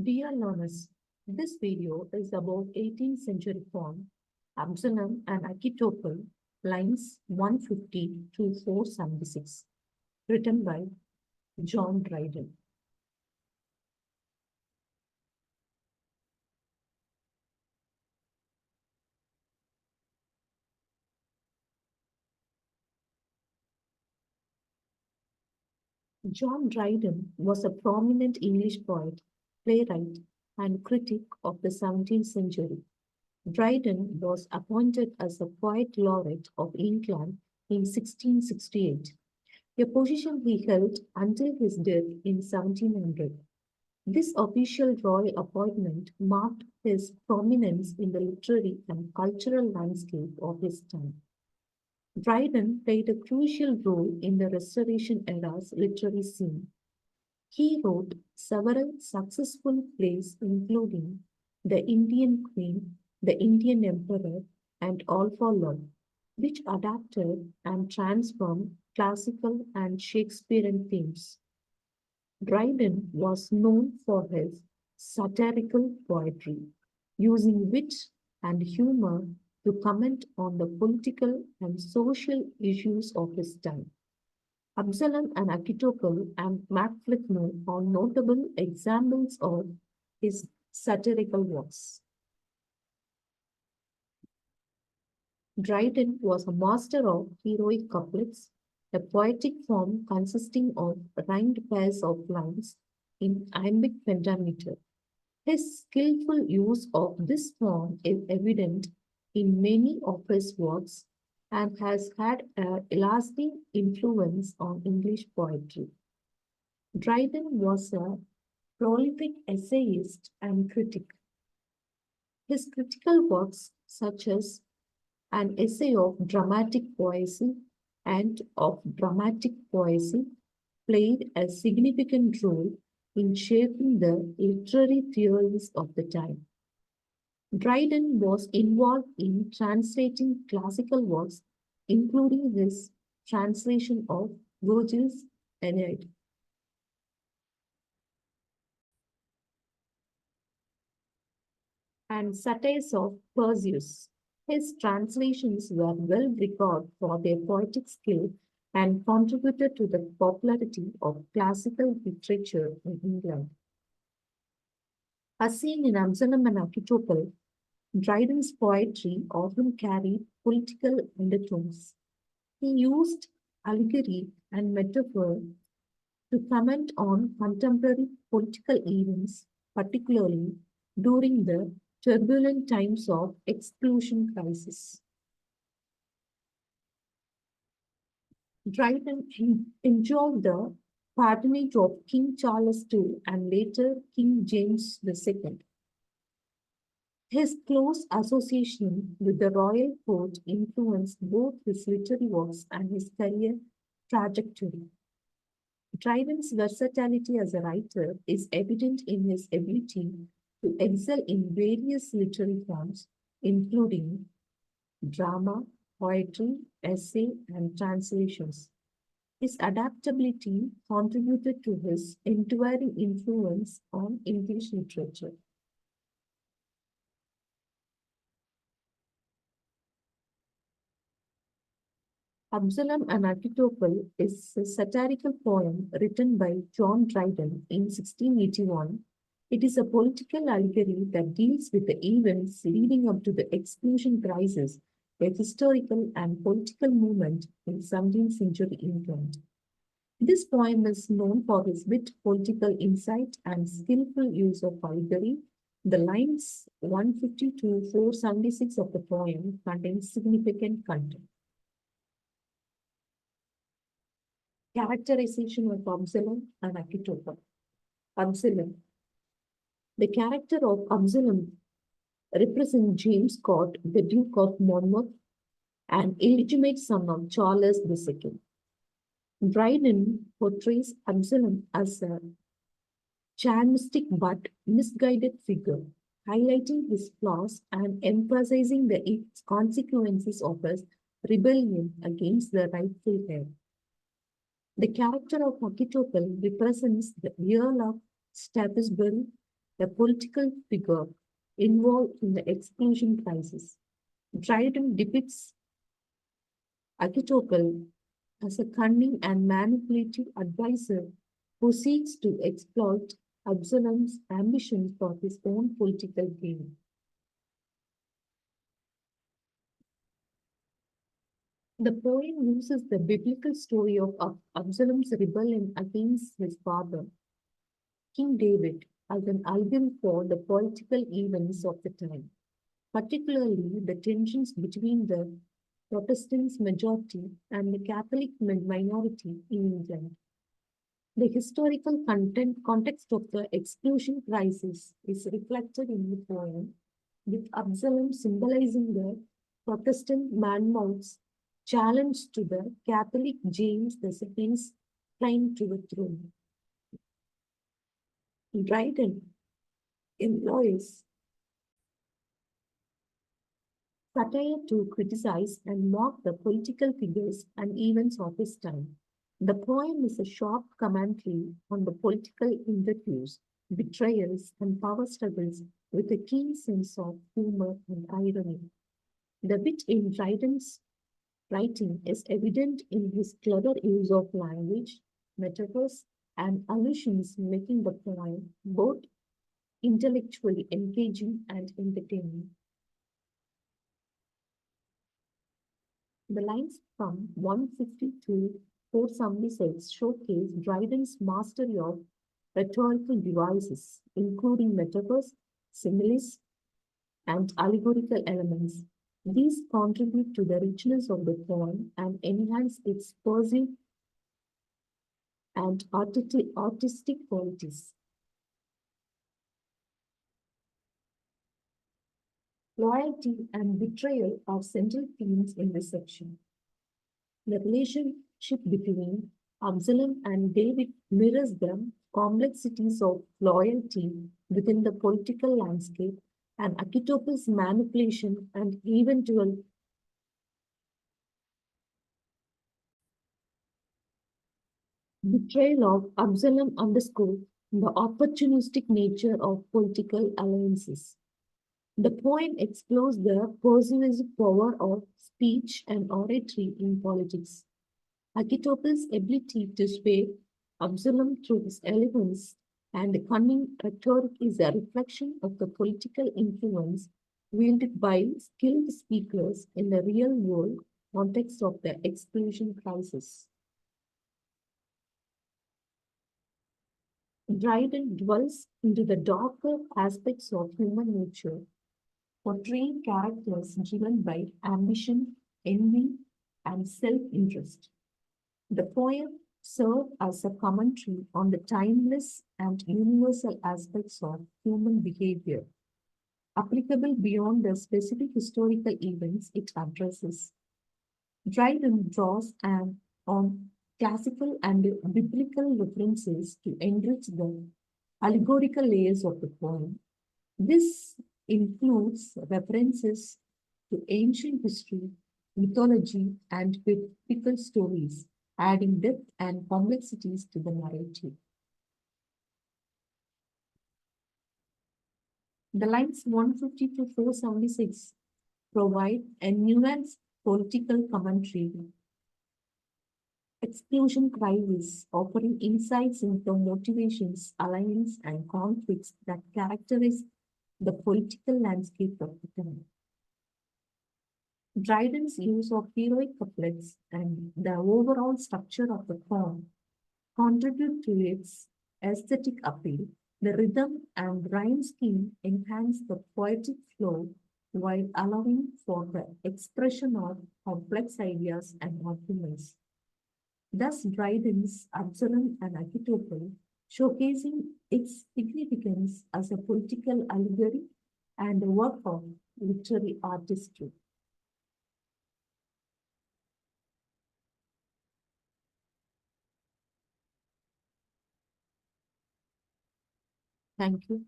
Dear learners, this video is about 18th century poem Absalom and Achitophel, lines 150 to 476, written by John Dryden. John Dryden was a prominent English poet, playwright, and critic of the 17th century. Dryden was appointed as the Poet Laureate of England in 1668, a position he held until his death in 1700. This official royal appointment marked his prominence in the literary and cultural landscape of his time. Dryden played a crucial role in the Restoration era's literary scene. He wrote several successful plays, including The Indian Queen, The Indian Emperor, and All for Love, which adapted and transformed classical and Shakespearean themes. Dryden was known for his satirical poetry, using wit and humor to comment on the political and social issues of his time. Absalom and Achitophel and Macflipno are notable examples of his satirical works. Dryden was a master of heroic couplets, a poetic form consisting of rhymed pairs of lines in iambic pentameter. His skillful use of this form is evident in many of his works and has had a lasting influence on English poetry. Dryden was a prolific essayist and critic. His critical works, such as An Essay of Dramatic Poesy and of Dramatic Poesy, played a significant role in shaping the literary theories of the time. Dryden was involved in translating classical works, including his translation of Virgil's Aeneid. And satires of Perseus. His translations were well regarded for their poetic skill and contributed to the popularity of classical literature in England. As seen in Absalom and Achitophel, Dryden's poetry often carried political undertones. He used allegory and metaphor to comment on contemporary political events, particularly during the turbulent times of exclusion crisis. Dryden enjoyed the patronage of King Charles II and later King James II. His close association with the royal court influenced both his literary works and his career trajectory. Dryden's versatility as a writer is evident in his ability to excel in various literary forms, including drama, poetry, essay, and translations. His adaptability contributed to his enduring influence on English literature. Absalom and Achitophel is a satirical poem written by John Dryden in 1681. It is a political allegory that deals with the events leading up to the exclusion crisis, a historical and political movement in 17th century England. This poem is known for its wit, political insight, and skillful use of allegory. The lines 150 to 476 of the poem contain significant content. Characterization of Absalom and Achitophel. Absalom. The character of Absalom represents James Scott, the Duke of Monmouth, an illegitimate son of Charles II. Dryden portrays Absalom as a charmistic but misguided figure, highlighting his flaws and emphasizing the consequences of his rebellion against the rightful heir. The character of Achitophel represents the Earl of Shaftesbury, a political figure involved in the exclusion crisis. Dryden depicts Achitophel as a cunning and manipulative advisor who seeks to exploit Absalom's ambitions for his own political gain. The poem uses the biblical story of Absalom's rebellion against his father, King David, as an allegory for the political events of the time, particularly the tensions between the Protestant majority and the Catholic minority in England. The historical context of the exclusion crisis is reflected in the poem, with Absalom symbolizing the Protestant Monmouth's challenge to the Catholic James II's claim to the throne. Dryden employs satire to criticize and mock the political figures and events of his time. The poem is a sharp commentary on the political interviews, betrayals, and power struggles with a keen sense of humor and irony. The wit in Dryden's writing is evident in his clever use of language, metaphors, and allusions, making the poem both intellectually engaging and entertaining. The lines from 150 to 476 showcase Dryden's mastery of rhetorical devices, including metaphors, similes, and allegorical elements. These contribute to the richness of the poem and enhance its perceived and artistic qualities. Loyalty and betrayal are central themes in this section. The relationship between Absalom and David mirrors the complexities of loyalty within the political landscape and Achitophel's manipulation and eventual betrayal of Absalom underscore the opportunistic nature of political alliances. The poem explores the persuasive power of speech and oratory in politics. Achitophel's ability to sway Absalom through his eloquence and cunning rhetoric is a reflection of the political influence wielded by skilled speakers in the real world context of the exclusion crisis. Dryden dwells into the darker aspects of human nature, portraying characters driven by ambition, envy, and self interest. The poem served as a commentary on the timeless and universal aspects of human behavior, applicable beyond the specific historical events it addresses. Dryden draws on classical and biblical references to enrich the allegorical layers of the poem. This includes references to ancient history, mythology, and biblical stories, adding depth and complexities to the narrative. The lines 150 to 476 provide a nuanced political commentary, exclusion crisis, offering insights into motivations, alliance, and conflicts that characterize the political landscape of the time. Dryden's use of heroic couplets and the overall structure of the poem contribute to its aesthetic appeal. The rhythm and rhyme scheme enhance the poetic flow while allowing for the expression of complex ideas and arguments. Thus, Dryden's Absalom and Achitophel, showcasing its significance as a political allegory and a work of literary artistry. Thank you.